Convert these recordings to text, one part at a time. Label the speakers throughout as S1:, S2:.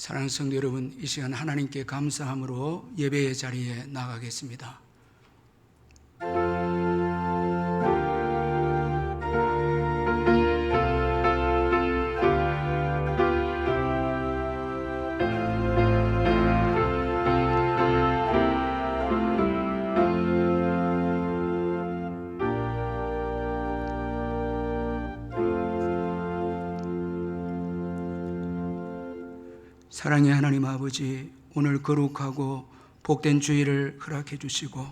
S1: 사랑하는 성도 여러분, 이 시간 하나님께 감사함으로 예배의 자리에 나가겠습니다. 사랑의 하나님 아버지, 오늘 거룩하고 복된 주일을 허락해 주시고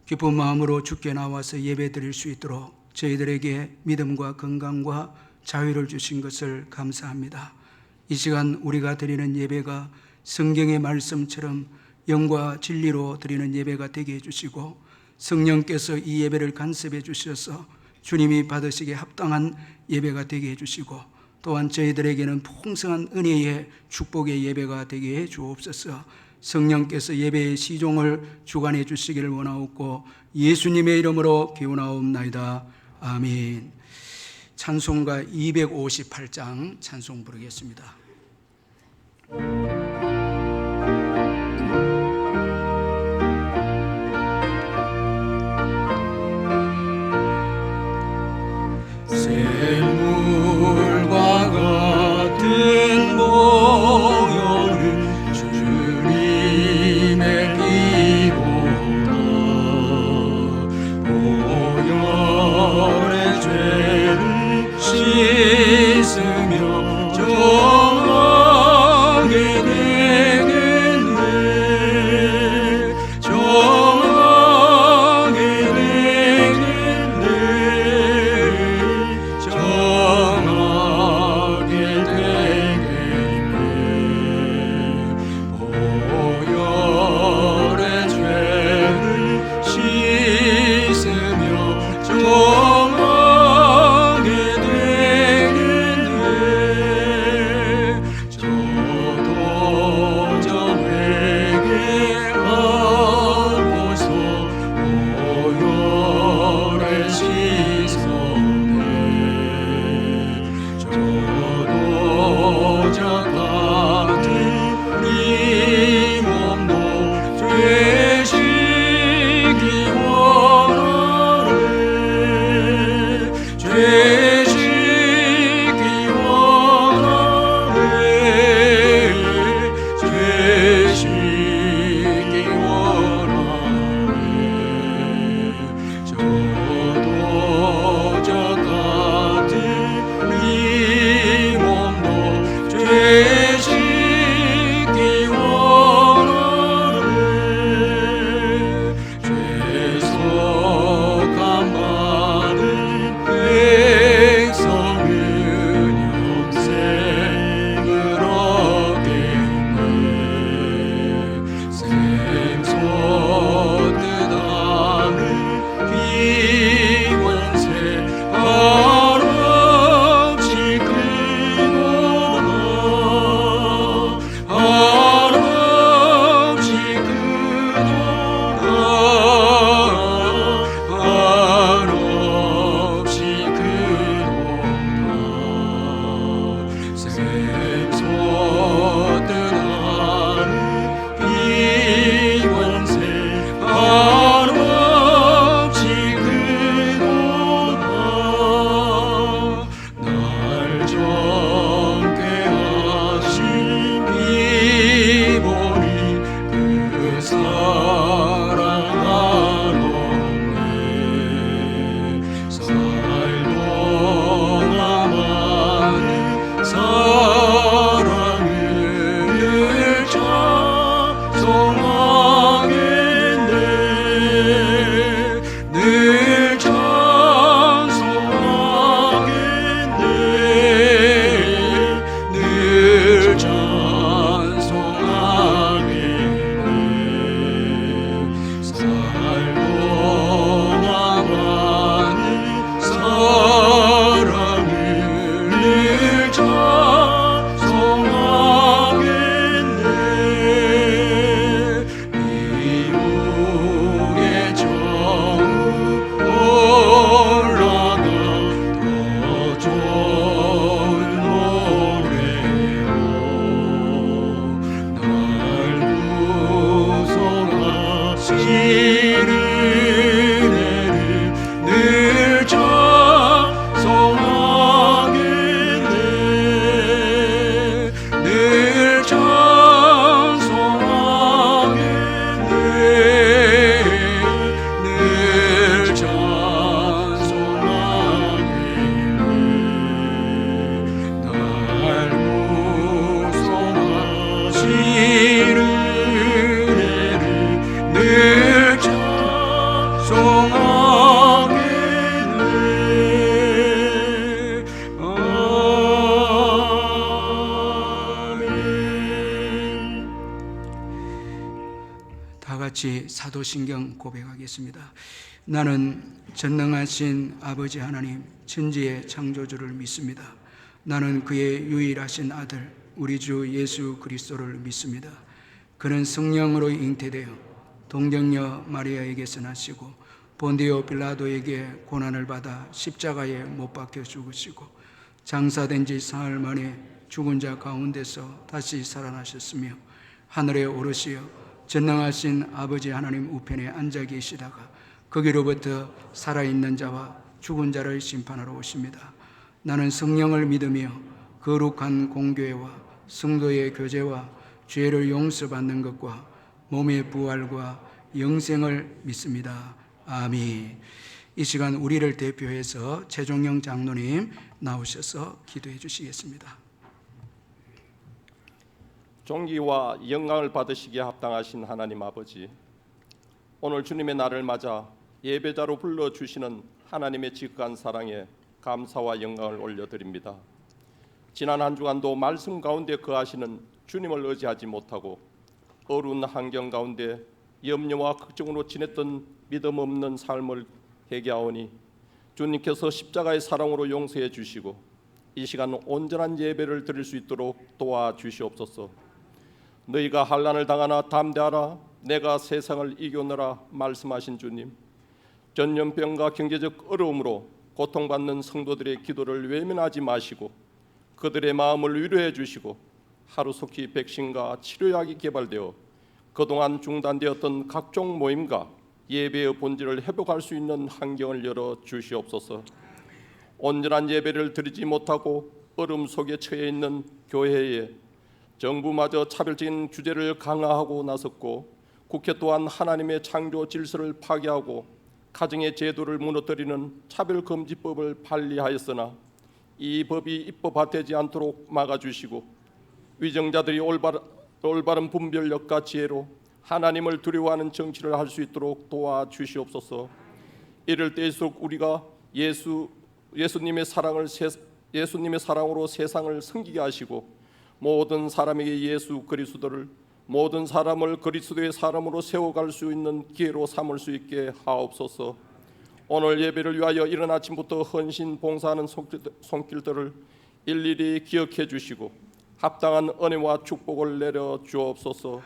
S1: 기쁜 마음으로 주께 나와서 예배 드릴 수 있도록 저희들에게 믿음과 건강과 자유를 주신 것을 감사합니다. 이 시간 우리가 드리는 예배가 성경의 말씀처럼 영과 진리로 드리는 예배가 되게 해주시고 성령께서 이 예배를 간섭해 주셔서 주님이 받으시기에 합당한 예배가 되게 해주시고 또한 저희들에게는 풍성한 은혜의 축복의 예배가 되게 해 주옵소서. 성령께서 예배의 시종을 주관해 주시기를 원하옵고 예수님의 이름으로 기원하옵나이다. 아멘. 찬송가 258장 찬송 부르겠습니다. 샘물과 같은 모여를 주님의 피보다 보혈의 죄를 씻으며 정하게 되겠네. 정하게 되겠네. 정하게 되겠네. 보혈의 죄를 씻으며 정하게 되겠네. 저도 저 회개하고서 보혈의 씻었네. 저도 저 같은 이 몸도 죄식이 원하네. 죄식이 원하네. 죄식이 원하네. 저도 저 같은 이 몸도 죄식이 원하네. 죄속함 받은 백성은 영생을 얻겠네. 샘솟듯 하는 비원세 한없이 크구나. 한없이 크구나. 한없이 크구나. 샘솟듯 하는 비원세 은혜를 늘 찬송하겠네. 늘 찬송하겠네. 늘 찬송하겠네. 날 구속하신 은혜를 늘 찬송하겠네. 아멘. 다 같이 사도신경 고백하겠습니다. 나는 전능하신 아버지 하나님 천지의 창조주를 믿습니다. 나는 그의 유일하신 아들 우리 주 예수 그리스도를 믿습니다. 그는 성령으로 잉태되어 동정녀 마리아에게서 나시고 본디오 빌라도에게 고난을 받아 십자가에 못 박혀 죽으시고 장사된 지 사흘 만에 죽은 자 가운데서 다시 살아나셨으며 하늘에 오르시어 전능하신 아버지 하나님 우편에 앉아 계시다가 거기로부터 살아있는 자와 죽은 자를 심판하러 오십니다. 나는 성령을 믿으며 거룩한 공교회와 성도의 교제와 죄를 용서받는 것과 몸의 부활과 영생을 믿습니다. 아멘. 이 시간 우리를 대표해서 최종영 장로님 나오셔서 기도해 주시겠습니다.
S2: 존귀와 영광을 받으시기에 합당하신 하나님 아버지, 오늘 주님의 날을 맞아 예배자로 불러주시는 하나님의 지극한 사랑에 감사와 영광을 올려드립니다. 지난 한 주간도 말씀 가운데 거하시는 주님을 의지하지 못하고 어려운 환경 가운데 염려와 걱정으로 지냈던 믿음 없는 삶을 회개하오니 주님께서 십자가의 사랑으로 용서해 주시고 이 시간 온전한 예배를 드릴 수 있도록 도와주시옵소서. 너희가 환난을 당하나 담대하라, 내가 세상을 이겨노라 말씀하신 주님, 전염병과 경제적 어려움으로 고통받는 성도들의 기도를 외면하지 마시고 그들의 마음을 위로해 주시고 하루속히 백신과 치료약이 개발되어 그동안 중단되었던 각종 모임과 예배의 본질을 회복할 수 있는 환경을 열어 주시옵소서. 온전한 예배를 드리지 못하고 어려움 속에 처해 있는 교회에 정부마저 차별적인 규제를 강화하고 나섰고 국회 또한 하나님의 창조 질서를 파괴하고 가정의 제도를 무너뜨리는 차별금지법을 발의하였으나 이 법이 입법화되지 않도록 막아주시고 위정자들이 올바른 분별력과 지혜로 하나님을 두려워하는 정치를 할 수 있도록 도와주시옵소서. 이럴 때일수록 우리가 예수님의 사랑으로 세상을 섬기게 하시고 모든 사람에게 예수 그리스도를 모든 사람을 그리스도의 사람으로 세워갈 수 있는 기회로 삼을 수 있게 하옵소서. 오늘 예배를 위하여 이른 아침부터 헌신 봉사하는 손길들을 일일이 기억해 주시고 합당한 은혜와 축복을 내려 주옵소서.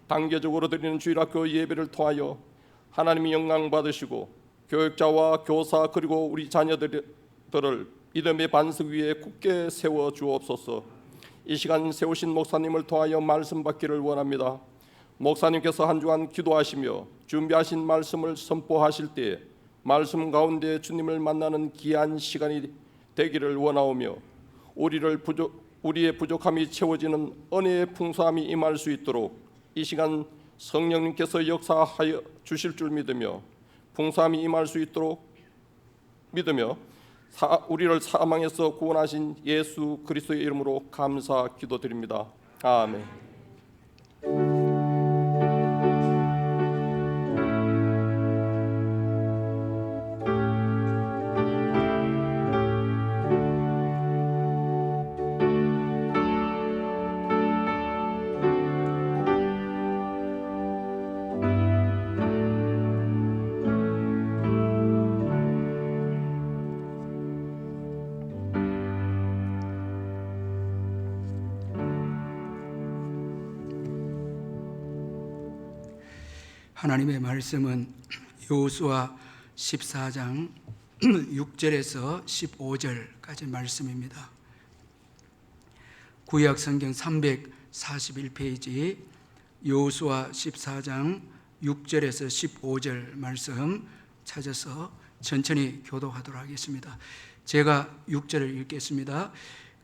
S2: 단계적으로 드리는 주일학교 예배를 통하여 하나님이 영광 받으시고 교육자와 교사 그리고 우리 자녀들을 믿음의 반석 위에 굳게 세워 주옵소서. 이 시간 세우신 목사님을 통하여 말씀 받기를 원합니다. 목사님께서 한 주간 기도하시며 준비하신 말씀을 선포하실 때에 말씀 가운데 주님을 만나는 귀한 시간이 되기를 원하오며 우리의 부족함이 채워지는 은혜의 풍성함이 임할 수 있도록 이 시간 성령님께서 역사하여 주실 줄 믿으며 풍성함이 임할 수 있도록 믿으며 우리를 사망에서 구원하신 예수 그리스도의 이름으로 감사 기도드립니다. 아멘.
S1: 하나님의 말씀은 여호수아 14장 6절에서 15절까지 말씀입니다. 구약 성경 341페이지 여호수아 14장 6절에서 15절 말씀 찾아서 천천히 교독하도록 하겠습니다. 제가 6절을 읽겠습니다.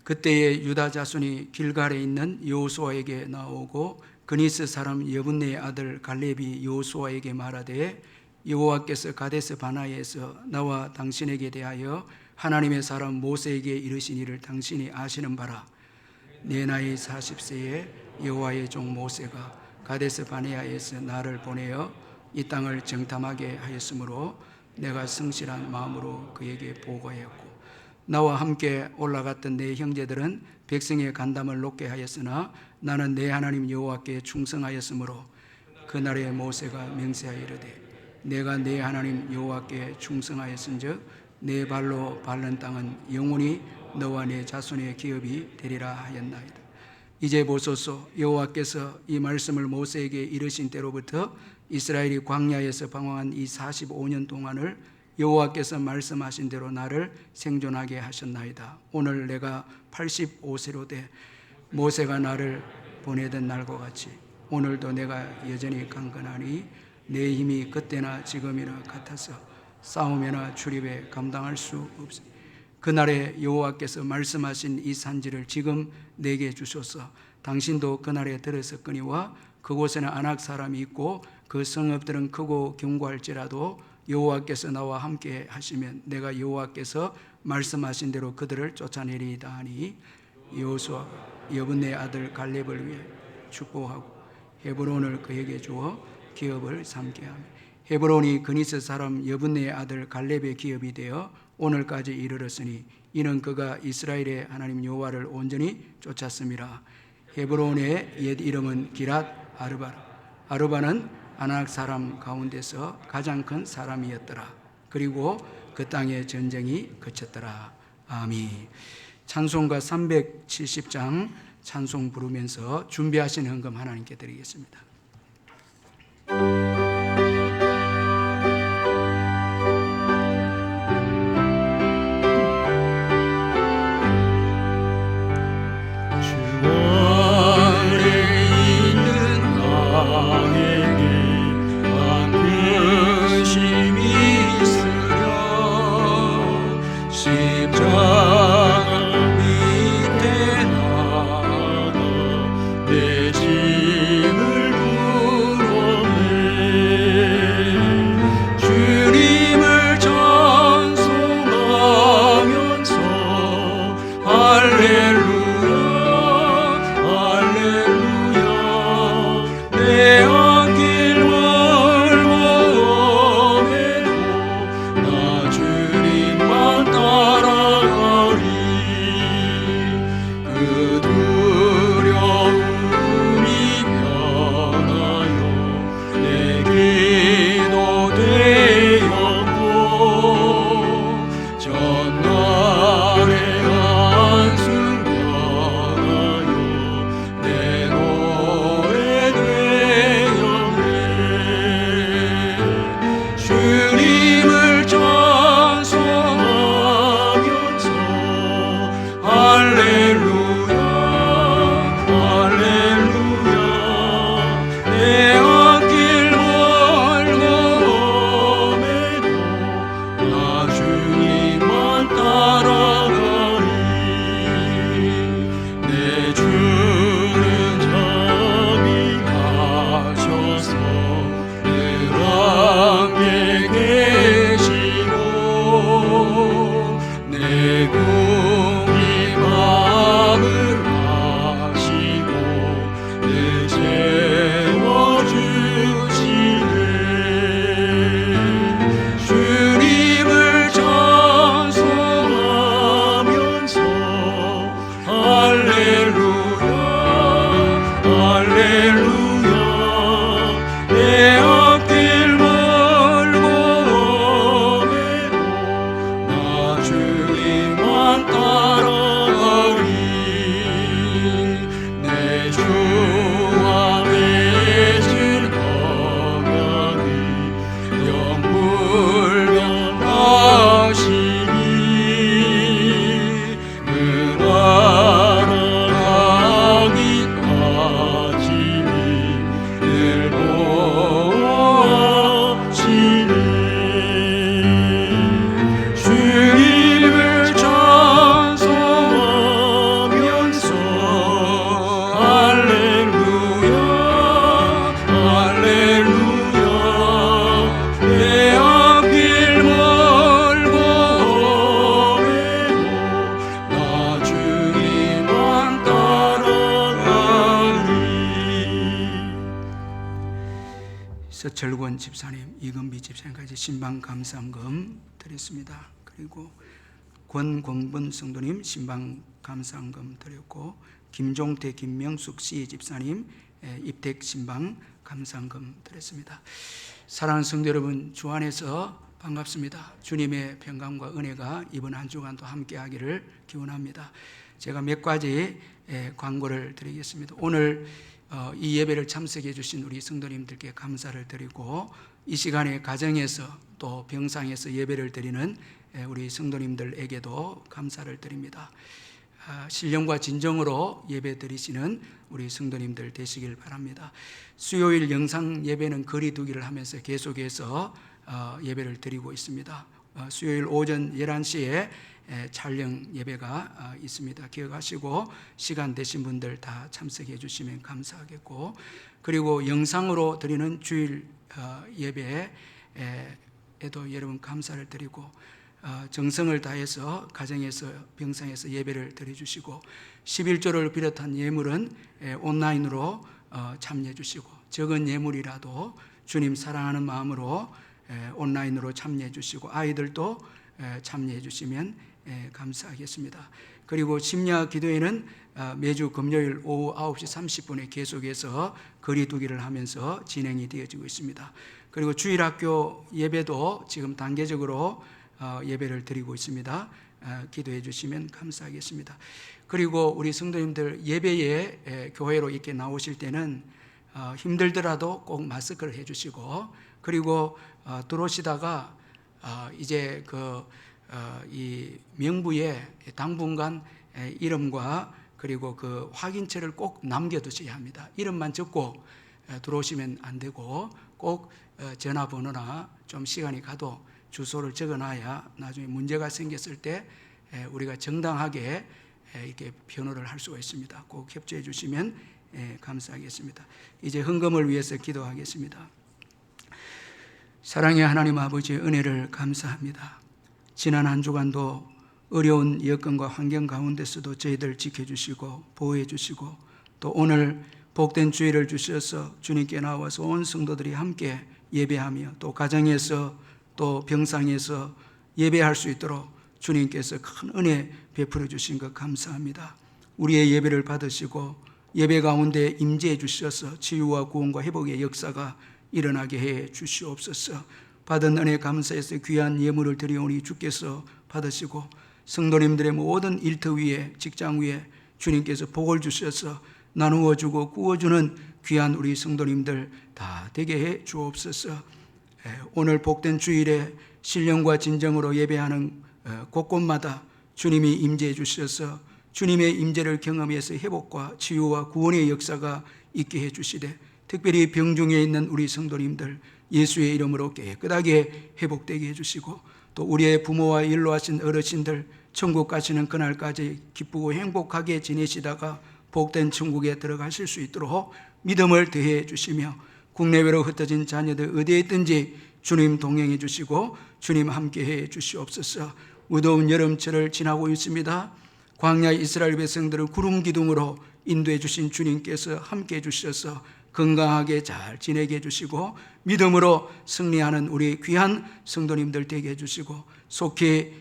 S1: 그때에 유다 자손이 길갈에 있는 여호수아에게 나오고 그니스 사람 여분네의 아들 갈렙이 여호수아에게 말하되 여호와께서 가데스 바나에서 나와 당신에게 대하여 하나님의 사람 모세에게 이르신 일을 당신이 아시는 바라. 내 나이 40세에 여호와의 종 모세가 가데스 바네아에서 나를 보내어 이 땅을 정탐하게 하였으므로 내가 성실한 마음으로 그에게 보고하였고 나와 함께 올라갔던 내 형제들은 백성의 간담을 높게 하였으나 나는 내 하나님 여호와께 충성하였으므로 그날에 모세가 맹세하여 이르되 내가 내 하나님 여호와께 충성하였은즉 내 발로 밟는 땅은 영원히 너와 내 자손의 기업이 되리라 하였나이다. 이제 보소서, 여호와께서 이 말씀을 모세에게 이르신 때로부터 이스라엘이 광야에서 방황한 이 45년 동안을 여호와께서 말씀하신 대로 나를 생존하게 하셨나이다. 오늘 내가 85세로 돼 모세가 나를 보내던 날과 같이 오늘도 내가 여전히 강건하니 내 힘이 그때나 지금이나 같아서 싸움이나 출입에 감당할 수 없으니 그날에 여호와께서 말씀하신 이 산지를 지금 내게 주소서. 당신도 그날에 들었었거니와 그곳에는 아낙 사람이 있고 그 성읍들은 크고 견고할지라도 여호와께서 나와 함께 하시면 내가 여호와께서 말씀하신 대로 그들을 쫓아내리이다 하니 여호수아 여분네 아들 갈렙을 위해 축복하고 헤브론을 그에게 주어 기업을 삼게 하며 헤브론이 그니스 사람 여분네의 아들 갈렙의 기업이 되어 오늘까지 이르렀으니 이는 그가 이스라엘의 하나님 여호와를 온전히 쫓았음이라. 헤브론의 옛 이름은 기랏 아르바라. 아르바는 아낙 사람 가운데서 가장 큰 사람이었더라. 그리고 그 땅에 전쟁이 그쳤더라. 아멘. 찬송가 370장 찬송 부르면서 준비하신 헌금 하나님께 드리겠습니다.
S3: 내 짐을
S1: 절권 집사님, 이금비 집사님까지 신방 감사금 드렸습니다. 그리고 권광분 성도님 신방 감사금 드렸고, 김종태, 김명숙 씨 집사님 입택 신방 감사금 드렸습니다. 사랑하는 성도 여러분, 주 안에서 반갑습니다. 주님의 평강과 은혜가 이번 한 주간도 함께하기를 기원합니다. 제가 몇 가지 광고를 드리겠습니다. 오늘 이 예배를 참석해 주신 우리 성도님들께 감사를 드리고, 이 시간에 가정에서 또 병상에서 예배를 드리는 우리 성도님들에게도 감사를 드립니다. 신령과 진정으로 예배 드리시는 우리 성도님들 되시길 바랍니다. 수요일 영상 예배는 거리 두기를 하면서 계속해서 예배를 드리고 있습니다. 수요일 오전 11시에 촬영 예배가 있습니다. 기억하시고 시간 되신 분들 다 참석해 주시면 감사하겠고, 그리고 영상으로 드리는 주일 예배에도 여러분 감사를 드리고, 정성을 다해서 가정에서 병상에서 예배를 드려주시고, 11조를 비롯한 예물은 온라인으로 참여해 주시고, 적은 예물이라도 주님 사랑하는 마음으로 온라인으로 참여해 주시고, 아이들도 참여해 주시면 감사하겠습니다. 그리고 심야 기도회는 매주 금요일 오후 9시 30분에 계속해서 거리두기를 하면서 진행이 되어지고 있습니다. 그리고 주일학교 예배도 지금 단계적으로 예배를 드리고 있습니다. 기도해 주시면 감사하겠습니다. 그리고 우리 성도님들 예배에 교회로 이렇게 나오실 때는 힘들더라도 꼭 마스크를 해 주시고, 그리고 들어오시다가 이제 이 명부에 당분간 이름과 그리고 그 확인처를 꼭 남겨두셔야 합니다. 이름만 적고 들어오시면 안 되고, 꼭 전화번호나 좀 시간이 가도 주소를 적어놔야 나중에 문제가 생겼을 때 우리가 정당하게 이렇게 변호를 할 수가 있습니다. 꼭 협조해 주시면 감사하겠습니다. 이제 헌금을 위해서 기도하겠습니다. 사랑의 하나님 아버지의 은혜를 감사합니다. 지난 한 주간도 어려운 여건과 환경 가운데서도 저희들 지켜주시고 보호해 주시고, 또 오늘 복된 주일을 주셔서 주님께 나와서 온 성도들이 함께 예배하며 또 가정에서 또 병상에서 예배할 수 있도록 주님께서 큰 은혜 베풀어 주신 것 감사합니다. 우리의 예배를 받으시고 예배 가운데 임재해 주셔서 치유와 구원과 회복의 역사가 일어나게 해 주시옵소서. 받은 은혜 감사해서 귀한 예물을 드리오니 주께서 받으시고, 성도님들의 모든 일터 위에 직장 위에 주님께서 복을 주셔서 나누어 주고 구워주는 귀한 우리 성도님들 다 되게 해 주옵소서. 오늘 복된 주일에 신령과 진정으로 예배하는 곳곳마다 주님이 임재해 주셔서 주님의 임재를 경험해서 회복과 치유와 구원의 역사가 있게 해 주시되, 특별히 병중에 있는 우리 성도님들 예수의 이름으로 깨끗하게 회복되게 해주시고, 또 우리의 부모와 일로하신 어르신들 천국 가시는 그날까지 기쁘고 행복하게 지내시다가 복된 천국에 들어가실 수 있도록 믿음을 더해 주시며, 국내외로 흩어진 자녀들 어디에 있든지 주님 동행해 주시고 주님 함께해 주시옵소서. 무더운 여름철을 지나고 있습니다. 광야 이스라엘 백성들을 구름 기둥으로 인도해 주신 주님께서 함께해 주셔서 건강하게 잘 지내게 해주시고, 믿음으로 승리하는 우리 귀한 성도님들 되게 해주시고, 속히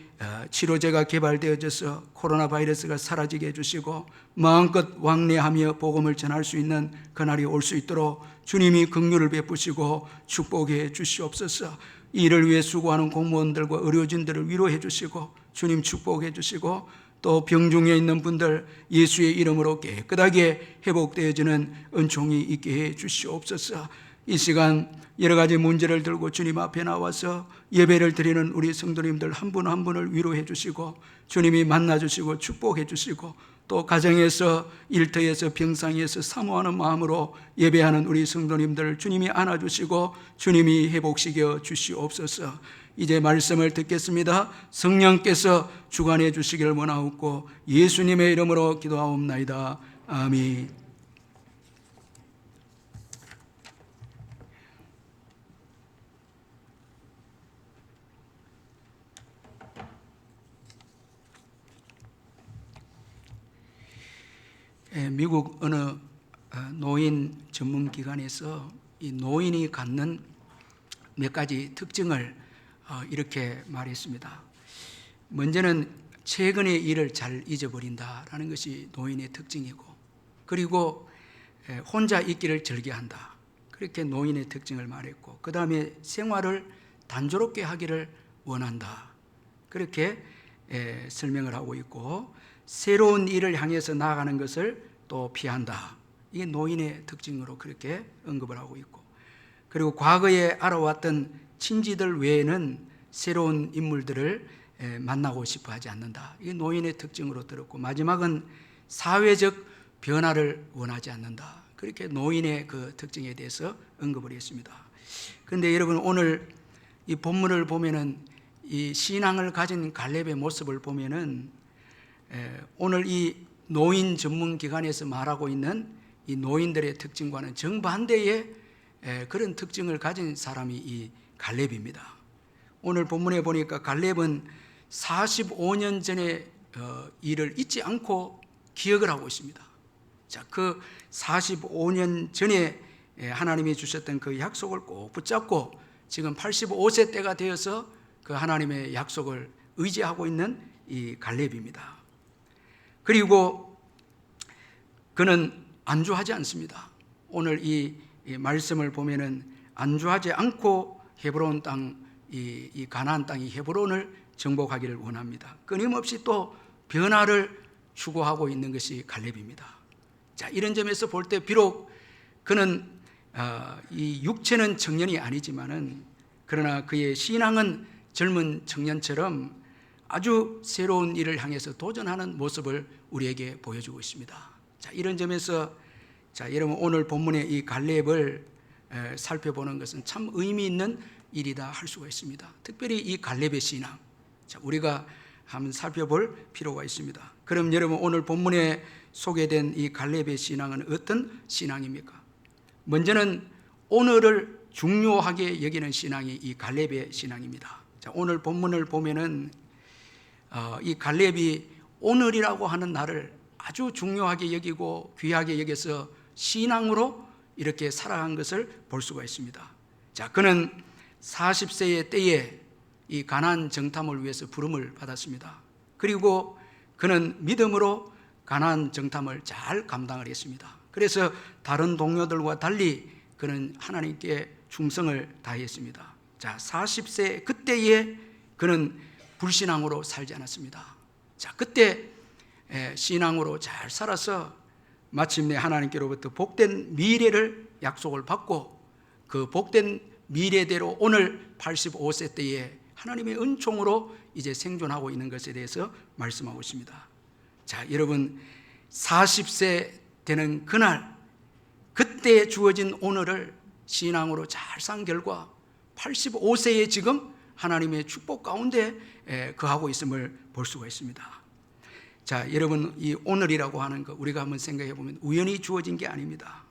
S1: 치료제가 개발되어져서 코로나 바이러스가 사라지게 해주시고, 마음껏 왕래하며 복음을 전할 수 있는 그날이 올 수 있도록 주님이 긍휼을 베푸시고 축복해 주시옵소서. 이 일을 위해 수고하는 공무원들과 의료진들을 위로해 주시고 주님 축복해 주시고, 또 병중에 있는 분들 예수의 이름으로 깨끗하게 회복되어지는 은총이 있게 해 주시옵소서. 이 시간 여러 가지 문제를 들고 주님 앞에 나와서 예배를 드리는 우리 성도님들 한 분 한 분을 위로해 주시고 주님이 만나 주시고 축복해 주시고, 또 가정에서 일터에서 병상에서 사모하는 마음으로 예배하는 우리 성도님들 주님이 안아주시고 주님이 회복시켜 주시옵소서. 이제 말씀을 듣겠습니다. 성령께서 주관해 주시기를 원하옵고 예수님의 이름으로 기도하옵나이다. 아멘. 미국 어느 노인 전문 기관에서 이 노인이 갖는 몇 가지 특징을 이렇게 말했습니다. 먼저는 최근의 일을 잘 잊어버린다라는 것이 노인의 특징이고, 그리고 혼자 있기를 즐겨한다, 그렇게 노인의 특징을 말했고, 그 다음에 생활을 단조롭게 하기를 원한다, 그렇게 설명을 하고 있고, 새로운 일을 향해서 나아가는 것을 또 피한다, 이게 노인의 특징으로 그렇게 언급을 하고 있고, 그리고 과거에 알아왔던 친지들 외에는 새로운 인물들을 만나고 싶어 하지 않는다, 이게 노인의 특징으로 들었고, 마지막은 사회적 변화를 원하지 않는다, 그렇게 노인의 그 특징에 대해서 언급을 했습니다. 그런데 여러분, 오늘 이 본문을 보면은 이 신앙을 가진 갈렙의 모습을 보면은 오늘 이 노인 전문 기관에서 말하고 있는 이 노인들의 특징과는 정반대의 그런 특징을 가진 사람이 이 갈렙입니다. 오늘 본문에 보니까 갈렙은 45년 전의 일을 잊지 않고 기억을 하고 있습니다. 자, 그 45년 전에 하나님이 주셨던 그 약속을 꼭 붙잡고 지금 85세 때가 되어서 그 하나님의 약속을 의지하고 있는 이 갈렙입니다. 그리고 그는 안주하지 않습니다. 오늘 이 말씀을 보면은 안주하지 않고 헤브론 땅, 이 가나안 땅, 이 헤브론을 정복하기를 원합니다. 끊임없이 또 변화를 추구하고 있는 것이 갈렙입니다. 자, 이런 점에서 볼 때 비록 그는 이 육체는 청년이 아니지만은, 그러나 그의 신앙은 젊은 청년처럼 아주 새로운 일을 향해서 도전하는 모습을 우리에게 보여주고 있습니다. 자, 이런 점에서 여러분, 오늘 본문의 이 갈렙을 살펴보는 것은 참 의미 있는 일이다 할 수가 있습니다. 특별히 이 갈렙의 신앙, 자, 우리가 한번 살펴볼 필요가 있습니다. 그럼 여러분, 오늘 본문에 소개된 이 갈렙의 신앙은 어떤 신앙입니까? 먼저는 오늘을 중요하게 여기는 신앙이 이 갈렙의 신앙입니다. 자, 오늘 본문을 보면은 이 갈렙이 오늘이라고 하는 날을 아주 중요하게 여기고 귀하게 여겨서 신앙으로 이렇게 살아간 것을 볼 수가 있습니다. 자, 그는 40세의 때에 이 가나안 정탐을 위해서 부름을 받았습니다. 그리고 그는 믿음으로 가나안 정탐을 잘 감당을 했습니다. 그래서 다른 동료들과 달리 그는 하나님께 충성을 다했습니다. 자, 40세 그때에 그는 불신앙으로 살지 않았습니다. 자, 그때 신앙으로 잘 살아서 마침내 하나님께로부터 복된 미래를 약속을 받고, 그 복된 미래대로 오늘 85세 때에 하나님의 은총으로 이제 생존하고 있는 것에 대해서 말씀하고 있습니다. 자, 여러분, 40세 되는 그날, 그때 주어진 오늘을 신앙으로 잘 산 결과 85세에 지금 하나님의 축복 가운데 거하고 있음을 볼 수가 있습니다. 자, 여러분, 이 오늘이라고 하는 거 우리가 한번 생각해 보면 우연히 주어진 게 아닙니다.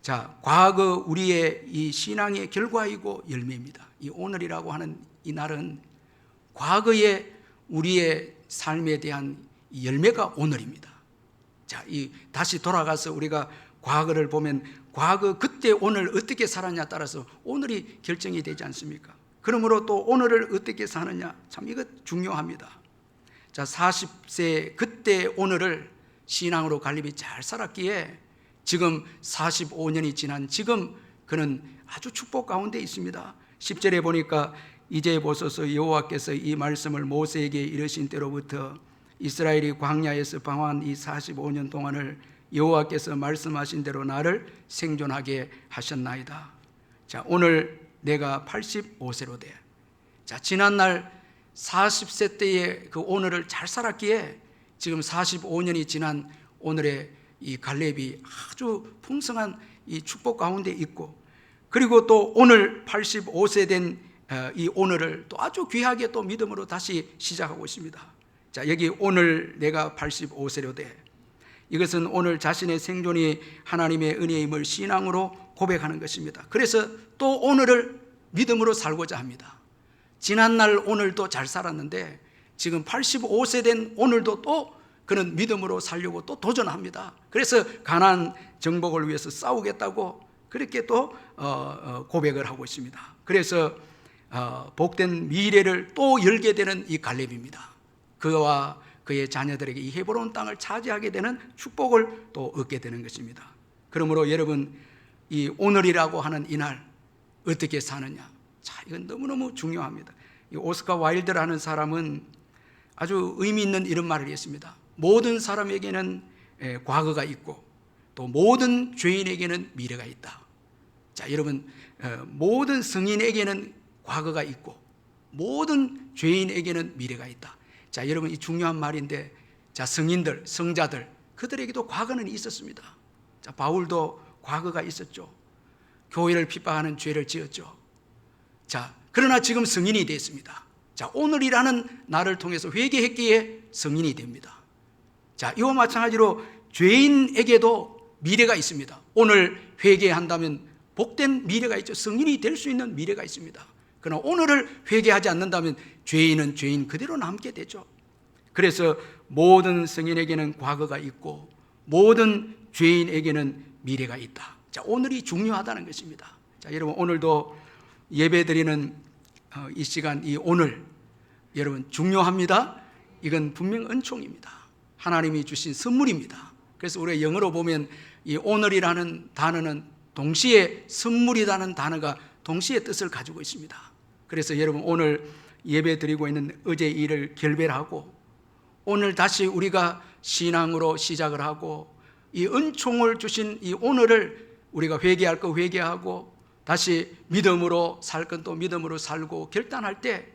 S1: 자, 과거 우리의 이 신앙의 결과이고 열매입니다. 이 오늘이라고 하는 이 날은 과거의 우리의 삶에 대한 열매가 오늘입니다. 자, 다시 돌아가서 우리가 과거를 보면 과거 그때 오늘 어떻게 살았냐 따라서 오늘이 결정이 되지 않습니까? 그러므로 또 오늘을 어떻게 사느냐, 참 이거 중요합니다. 자, 40세 그때 오늘을 신앙으로 갈렙이 잘 살았기에 지금 45년이 지난 지금 그는 아주 축복 가운데 있습니다. 10절에 보니까 이제 보소서 여호와께서 이 말씀을 모세에게 이르신 때로부터 이스라엘이 광야에서 방황한 이 45년 동안을 여호와께서 말씀하신 대로 나를 생존하게 하셨나이다. 자, 오늘 내가 85세로 돼. 자, 지난날 40세 때의 그 오늘을 잘 살았기에 지금 45년이 지난 오늘의 이 갈렙이 아주 풍성한 이 축복 가운데 있고, 그리고 또 오늘 85세 된 이 오늘을 또 아주 귀하게 또 믿음으로 다시 시작하고 있습니다. 자, 여기 오늘 내가 85세로 돼. 이것은 오늘 자신의 생존이 하나님의 은혜임을 신앙으로 고백하는 것입니다. 그래서 또 오늘을 믿음으로 살고자 합니다. 지난날 오늘도 잘 살았는데 지금 85세 된 오늘도 또 그는 믿음으로 살려고 또 도전합니다. 그래서 가나안 정복을 위해서 싸우겠다고 그렇게 또 고백을 하고 있습니다. 그래서 복된 미래를 또 열게 되는 이 갈렙입니다. 그와 그의 자녀들에게 이 헤브론 땅을 차지하게 되는 축복을 또 얻게 되는 것입니다. 그러므로 여러분, 이 오늘이라고 하는 이날 어떻게 사느냐, 자, 이건 너무너무 중요합니다. 이 오스카 와일드라는 사람은 아주 의미 있는 이런 말을 했습니다. 모든 사람에게는 과거가 있고 또 모든 죄인에게는 미래가 있다. 자, 여러분, 모든 성인에게는 과거가 있고 모든 죄인에게는 미래가 있다. 자, 여러분, 이 중요한 말인데, 자, 성인들, 성자들, 그들에게도 과거는 있었습니다. 자, 바울도 과거가 있었죠. 교회를 핍박하는 죄를 지었죠. 자, 그러나 지금 성인이 됐습니다. 자, 오늘이라는 날을 통해서 회개했기에 성인이 됩니다. 자, 이와 마찬가지로 죄인에게도 미래가 있습니다. 오늘 회개한다면 복된 미래가 있죠. 성인이 될 수 있는 미래가 있습니다. 그러나 오늘을 회개하지 않는다면 죄인은 죄인 그대로 남게 되죠. 그래서 모든 성인에게는 과거가 있고 모든 죄인에게는 미래가 있다. 자, 오늘이 중요하다는 것입니다. 자, 여러분, 오늘도 예배드리는 이 시간, 이 오늘, 여러분, 중요합니다. 이건 분명 은총입니다. 하나님이 주신 선물입니다. 그래서 우리가 영어로 보면 이 오늘이라는 단어는 동시에 선물이라는 단어가 동시에 뜻을 가지고 있습니다. 그래서 여러분, 오늘 예배 드리고 있는 어제 일을 결별하고 오늘 다시 우리가 신앙으로 시작을 하고 이 은총을 주신 이 오늘을 우리가 회개할 거 회개하고 다시 믿음으로 살 건 또 믿음으로 살고 결단할 때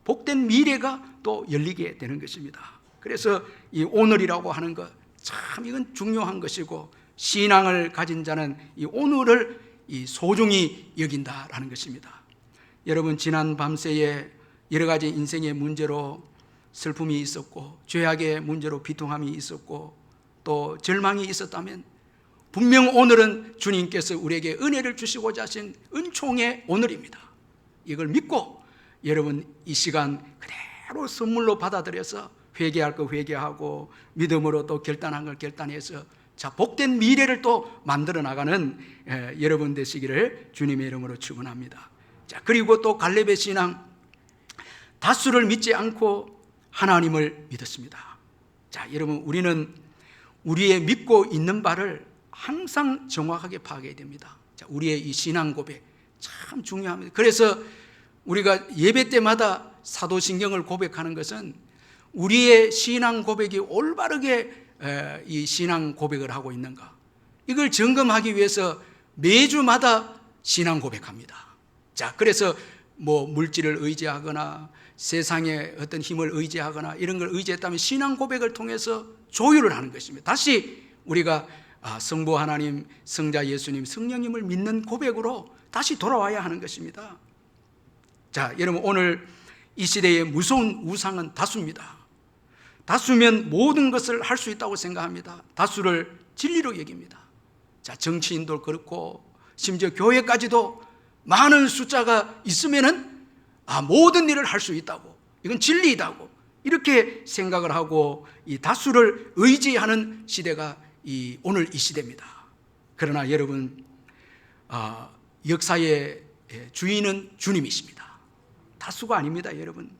S1: 복된 미래가 또 열리게 되는 것입니다. 그래서 이 오늘이라고 하는 것, 참 이건 중요한 것이고 신앙을 가진 자는 이 오늘을 이 소중히 여긴다라는 것입니다. 여러분, 지난 밤새에 여러 가지 인생의 문제로 슬픔이 있었고 죄악의 문제로 비통함이 있었고 또 절망이 있었다면 분명 오늘은 주님께서 우리에게 은혜를 주시고자 하신 은총의 오늘입니다. 이걸 믿고 여러분, 이 시간 그대로 선물로 받아들여서 회개할 거 회개하고 믿음으로 또 결단한 걸 결단해서 자, 복된 미래를 또 만들어 나가는 여러분 되시기를 주님의 이름으로 축원합니다. 자, 그리고 또 갈렙의 신앙, 다수를 믿지 않고 하나님을 믿었습니다. 자, 여러분, 우리는 우리의 믿고 있는 바를 항상 정확하게 파악해야 됩니다. 자, 우리의 이 신앙 고백 참 중요합니다. 그래서 우리가 예배 때마다 사도신경을 고백하는 것은 우리의 신앙 고백이 올바르게 이 신앙 고백을 하고 있는가, 이걸 점검하기 위해서 매주마다 신앙 고백합니다. 자, 그래서 뭐 물질을 의지하거나 세상의 어떤 힘을 의지하거나 이런 걸 의지했다면 신앙 고백을 통해서 조율을 하는 것입니다. 다시 우리가 성부 하나님, 성자 예수님, 성령님을 믿는 고백으로 다시 돌아와야 하는 것입니다. 자, 여러분, 오늘 이 시대의 무서운 우상은 다수입니다. 다수면 모든 것을 할 수 있다고 생각합니다. 다수를 진리로 여깁니다. 자, 정치인도 그렇고 심지어 교회까지도 많은 숫자가 있으면은 모든 일을 할 수 있다고, 이건 진리이다고 이렇게 생각을 하고 이 다수를 의지하는 시대가 오늘 이 시대입니다. 그러나 여러분, 역사의 주인은 주님이십니다. 다수가 아닙니다. 여러분,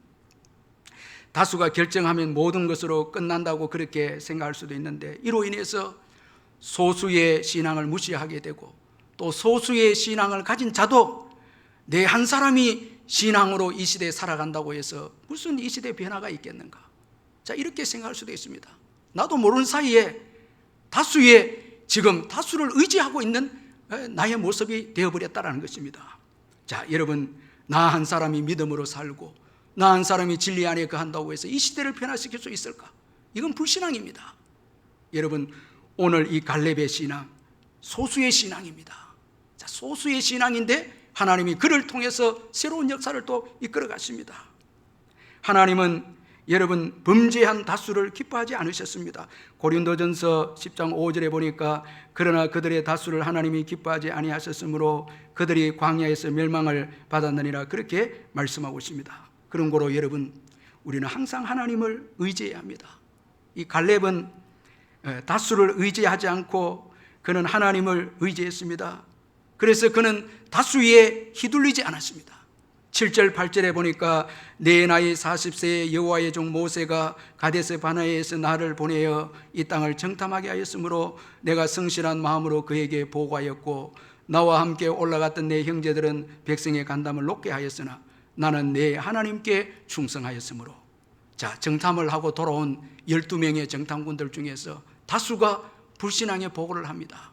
S1: 다수가 결정하면 모든 것으로 끝난다고 그렇게 생각할 수도 있는데 이로 인해서 소수의 신앙을 무시하게 되고 또 소수의 신앙을 가진 자도 내 한 사람이 신앙으로 이 시대에 살아간다고 해서 무슨 이 시대에 변화가 있겠는가, 자, 이렇게 생각할 수도 있습니다. 나도 모르는 사이에 지금 다수를 의지하고 있는 나의 모습이 되어버렸다는 것입니다. 자, 여러분, 나 한 사람이 믿음으로 살고 나 한 사람이 진리 안에 거한다고 해서 이 시대를 변화시킬 수 있을까? 이건 불신앙입니다. 여러분, 오늘 이 갈렙의 신앙, 소수의 신앙입니다. 자, 소수의 신앙인데 하나님이 그를 통해서 새로운 역사를 또 이끌어 가십니다. 하나님은 여러분, 범죄한 다수를 기뻐하지 않으셨습니다. 고린도전서 10장 5절에 보니까 그러나 그들의 다수를 하나님이 기뻐하지 아니하셨으므로 그들이 광야에서 멸망을 받았느니라, 그렇게 말씀하고 있습니다. 그런 거로 여러분, 우리는 항상 하나님을 의지해야 합니다. 이 갈렙은 다수를 의지하지 않고 그는 하나님을 의지했습니다. 그래서 그는 다수에 휘둘리지 않았습니다. 7절 8절에 보니까 내 나이 40세에 여호와의 종 모세가 가데스 바네아에서 나를 보내어 이 땅을 정탐하게 하였으므로 내가 성실한 마음으로 그에게 보고하였고 나와 함께 올라갔던 내 형제들은 백성의 간담을 높게 하였으나 나는 내 하나님께 충성하였으므로. 자, 정탐을 하고 돌아온 12명의 정탐군들 중에서 다수가 불신앙의 보고를 합니다.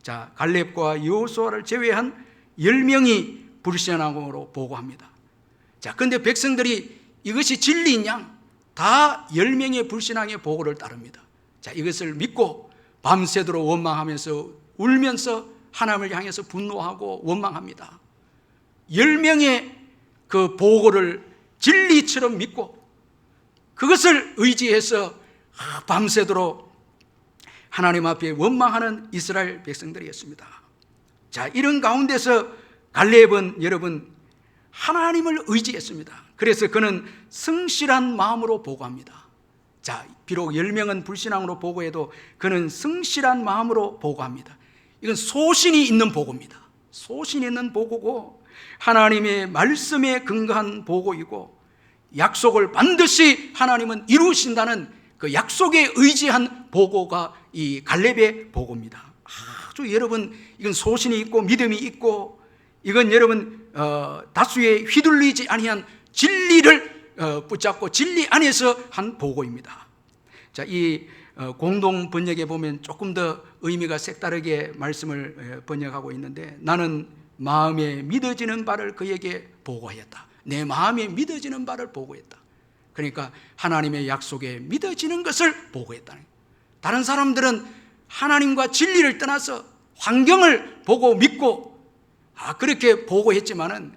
S1: 자, 갈렙과 여호수아를 제외한 10명이 불신앙으로 보고합니다. 자, 근데 백성들이 이것이 진리인 양 다 10명의 불신앙의 보고를 따릅니다. 자, 이것을 믿고 밤새도록 원망하면서 울면서 하나님을 향해서 분노하고 원망합니다. 10명의 그 보고를 진리처럼 믿고 그것을 의지해서 밤새도록 하나님 앞에 원망하는 이스라엘 백성들이었습니다. 자, 이런 가운데서 갈렙은 여러분 하나님을 의지했습니다. 그래서 그는 성실한 마음으로 보고합니다. 자, 비록 10명은 불신앙으로 보고해도 그는 성실한 마음으로 보고합니다. 이건 소신이 있는 보고입니다. 소신이 있는 보고고 하나님의 말씀에 근거한 보고이고 약속을 반드시 하나님은 이루신다는 그 약속에 의지한 보고가 이 갈렙의 보고입니다. 아주 여러분 이건 소신이 있고 믿음이 있고 이건 여러분 다수에 휘둘리지 아니한 진리를 붙잡고 진리 안에서 한 보고입니다. 자, 이 공동 번역에 보면 조금 더 의미가 색다르게 말씀을 번역하고 있는데 나는 마음에 믿어지는 바를 그에게 보고하였다. 내 마음에 믿어지는 바를 보고했다. 그러니까 하나님의 약속에 믿어지는 것을 보고했다는 거예요. 다른 사람들은 하나님과 진리를 떠나서 환경을 보고 믿고 그렇게 보고했지만은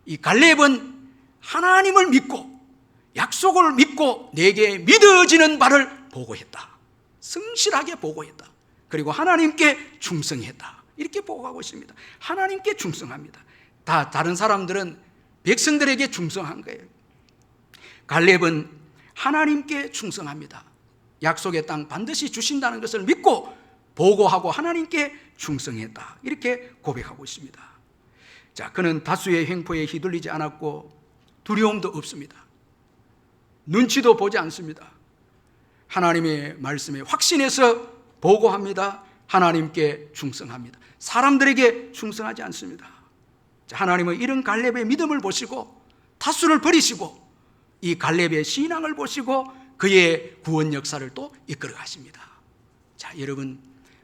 S1: 이 갈렙은 하나님을 믿고 약속을 믿고 내게 믿어지는 바를 보고했다. 성실하게 보고했다. 그리고 하나님께 충성했다. 이렇게 보고하고 있습니다. 하나님께 충성합니다. 다른 사람들은 백성들에게 충성한 거예요. 갈렙은 하나님께 충성합니다. 약속의 땅 반드시 주신다는 것을 믿고 보고하고 하나님께 충성했다. 이렇게 고백하고 있습니다. 자, 그는 다수의 횡포에 휘둘리지 않았고 두려움도 없습니다. 눈치도 보지 않습니다. 하나님의 말씀에 확신해서 보고합니다. 하나님께 충성합니다. 사람들에게 충성하지 않습니다. 자, 하나님은 이런 갈렙의 믿음을 보시고 다수를 버리시고 이 갈렙의 신앙을 보시고 그의 구원 역사를 또 이끌어 가십니다. 자, 여러분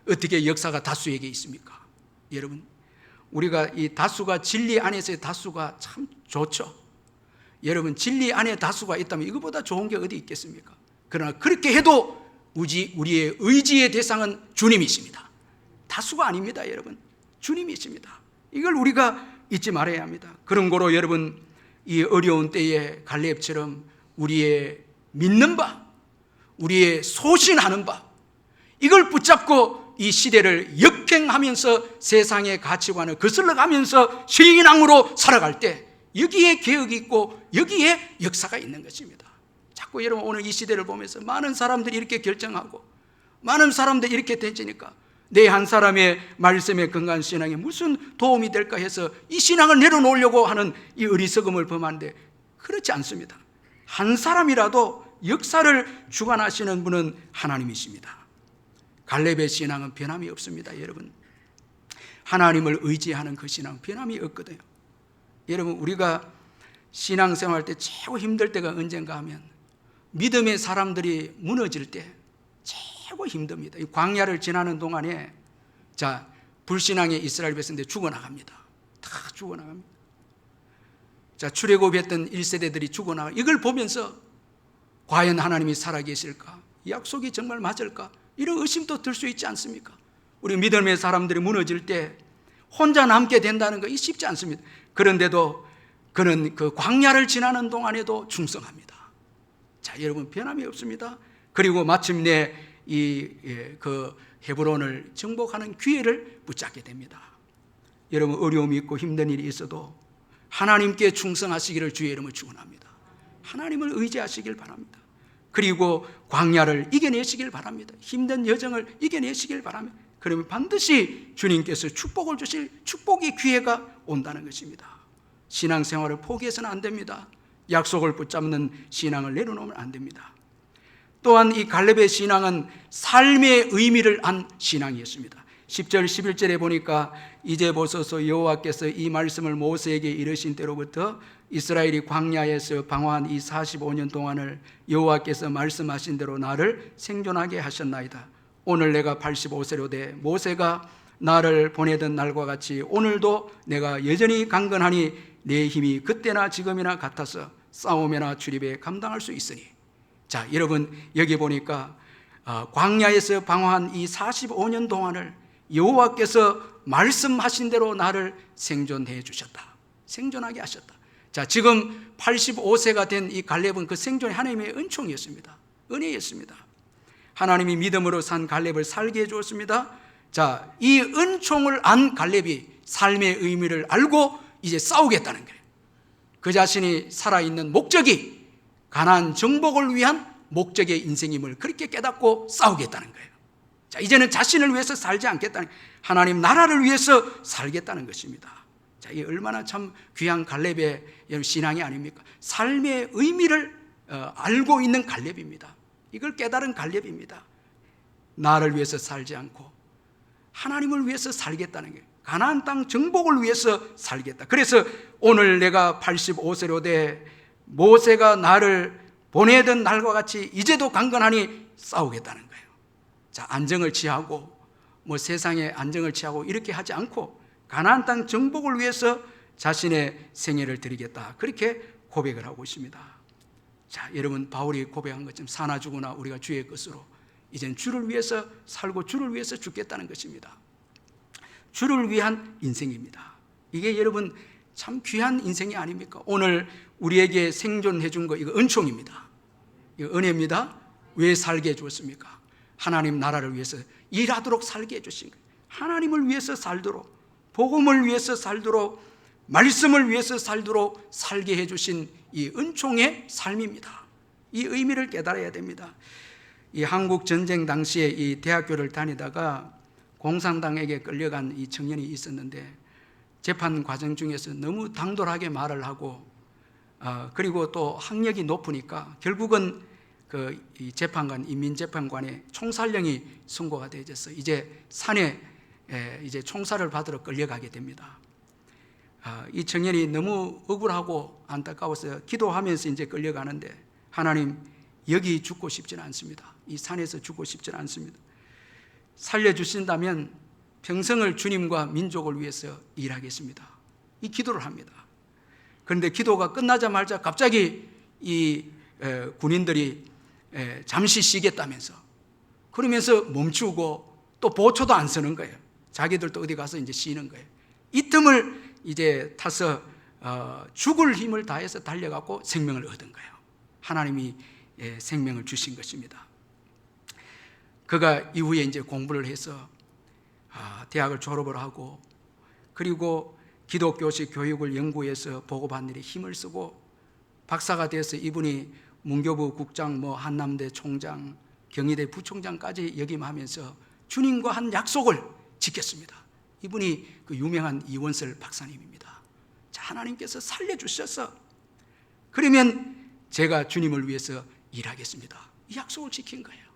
S1: 어떻게 역사가 다수에게 있습니까? 여러분 우리가 이 다수가 진리 안에서의 다수가 참 좋죠. 여러분 진리 안에 다수가 있다면 이거보다 좋은 게 어디 있겠습니까? 그러나 그렇게 해도 우리의 의지의 대상은 주님이십니다. 다수가 아닙니다. 여러분 주님이십니다. 이걸 우리가 잊지 말아야 합니다. 그런 거로 여러분 이 어려운 때에 갈렙처럼 우리의 믿는 바, 우리의 소신하는 바 이걸 붙잡고 이 시대를 역행하면서 세상의 가치관을 거슬러가면서 신앙으로 살아갈 때 여기에 개혁이 있고 여기에 역사가 있는 것입니다. 자꾸 여러분 오늘 이 시대를 보면서 많은 사람들이 이렇게 결정하고 많은 사람들이 이렇게 되지니까 내 한 사람의 말씀에 근거한 신앙에 무슨 도움이 될까 해서 이 신앙을 내려놓으려고 하는 이 어리석음을 범하는데 그렇지 않습니다. 한 사람이라도 역사를 주관하시는 분은 하나님이십니다. 갈렙의 신앙은 변함이 없습니다. 여러분 하나님을 의지하는 그 신앙은 변함이 없거든요. 여러분 우리가 신앙생활 때 최고 힘들 때가 언젠가 하면 믿음의 사람들이 무너질 때 최고 힘듭니다. 이 광야를 지나는 동안에 자 불신앙의 이스라엘 백성들 죽어나갑니다. 다 죽어나갑니다. 자 출애굽했던 1세대들이 죽어나가 이걸 보면서 과연 하나님이 살아계실까? 이 약속이 정말 맞을까? 이런 의심도 들 수 있지 않습니까? 우리 믿음의 사람들이 무너질 때 혼자 남게 된다는 거 쉽지 않습니다. 그런데도 그는 그 광야를 지나는 동안에도 충성합니다. 자, 여러분 변함이 없습니다. 그리고 마침내 그 헤브론을 정복하는 기회를 붙잡게 됩니다. 여러분 어려움이 있고 힘든 일이 있어도 하나님께 충성하시기를 주의 이름으로 축원합니다. 하나님을 의지하시길 바랍니다. 그리고 광야를 이겨내시길 바랍니다. 힘든 여정을 이겨내시길 바랍니다. 그러면 반드시 주님께서 축복을 주실 축복의 기회가 온다는 것입니다. 신앙생활을 포기해서는 안 됩니다. 약속을 붙잡는 신앙을 내려놓으면 안 됩니다. 또한 이 갈렙의 신앙은 삶의 의미를 안 신앙이었습니다. 10절 11절에 보니까 이제 보소서 여호와께서 이 말씀을 모세에게 이르신 때로부터 이스라엘이 광야에서 방황한 이 45년 동안을 여호와께서 말씀하신 대로 나를 생존하게 하셨나이다. 오늘 내가 85세로 돼 모세가 나를 보내던 날과 같이 오늘도 내가 여전히 강건하니 내 힘이 그때나 지금이나 같아서 싸움이나 출입에 감당할 수 있으니. 자, 여러분 여기 보니까 광야에서 방황한 이 45년 동안을 여호와께서 말씀하신 대로 나를 생존해 주셨다. 생존하게 하셨다. 자, 지금 85세가 된 이 갈렙은 그 생존이 하나님의 은총이었습니다. 은혜였습니다. 하나님이 믿음으로 산 갈렙을 살게 해주었습니다. 자, 이 은총을 안 갈렙이 삶의 의미를 알고 이제 싸우겠다는 거예요. 그 자신이 살아있는 목적이 가나안 정복을 위한 목적의 인생임을 그렇게 깨닫고 싸우겠다는 거예요. 자, 이제는 자신을 위해서 살지 않겠다는, 하나님 나라를 위해서 살겠다는 것입니다. 자, 이 얼마나 참 귀한 갈렙의 신앙이 아닙니까? 삶의 의미를 알고 있는 갈렙입니다. 이걸 깨달은 갈렙입니다. 나를 위해서 살지 않고 하나님을 위해서 살겠다는 게, 가나안 땅 정복을 위해서 살겠다. 그래서 오늘 내가 85세로 돼 모세가 나를 보내던 날과 같이 이제도 강건하니 싸우겠다는 거예요. 자, 안정을 취하고 뭐 세상에 안정을 취하고 이렇게 하지 않고 가나안 땅 정복을 위해서 자신의 생애를 드리겠다. 그렇게 고백을 하고 있습니다. 자, 여러분 바울이 고백한 것처럼 사나 죽으나 우리가 주의 것으로 이젠 주를 위해서 살고 주를 위해서 죽겠다는 것입니다. 주를 위한 인생입니다. 이게 여러분 참 귀한 인생이 아닙니까? 오늘 우리에게 생존해 준 거 이거 은총입니다. 이거 은혜입니다. 왜 살게 해 주었습니까? 하나님 나라를 위해서 일하도록 살게 해 주신 거예요. 하나님을 위해서 살도록, 복음을 위해서 살도록, 말씀을 위해서 살도록 살게 해 주신 이 은총의 삶입니다. 이 의미를 깨달아야 됩니다. 이 한국 전쟁 당시에 이 대학교를 다니다가 공산당에게 끌려간 이 청년이 있었는데 재판 과정 중에서 너무 당돌하게 말을 하고 그리고 또 학력이 높으니까 결국은 이 재판관, 인민재판관의 총살령이 선고가 되어져서 이제 산에 이제 총살을 받으러 끌려가게 됩니다. 이 청년이 너무 억울하고 안타까워서 기도하면서 이제 끌려가는데, 하나님 여기 죽고 싶지는 않습니다. 이 산에서 죽고 싶지는 않습니다. 살려주신다면 평생을 주님과 민족을 위해서 일하겠습니다. 이 기도를 합니다. 그런데 기도가 끝나자마자 갑자기 이 군인들이 잠시 쉬겠다면서 그러면서 멈추고 또 보초도 안 서는 거예요. 자기들도 어디 가서 이제 쉬는 거예요. 이 틈을 이제 타서 죽을 힘을 다해서 달려가고 생명을 얻은 거예요. 하나님이 생명을 주신 것입니다. 그가 이후에 이제 공부를 해서 대학을 졸업을 하고 그리고 기독교식 교육을 연구해서 보고받는 일에 힘을 쓰고 박사가 돼서 이분이 문교부 국장, 한남대 총장, 경희대 부총장까지 역임하면서 주님과 한 약속을 지켰습니다. 이분이 그 유명한 이원설 박사님입니다. 자, 하나님께서 살려주셔서 그러면 제가 주님을 위해서 일하겠습니다. 이 약속을 지킨 거예요.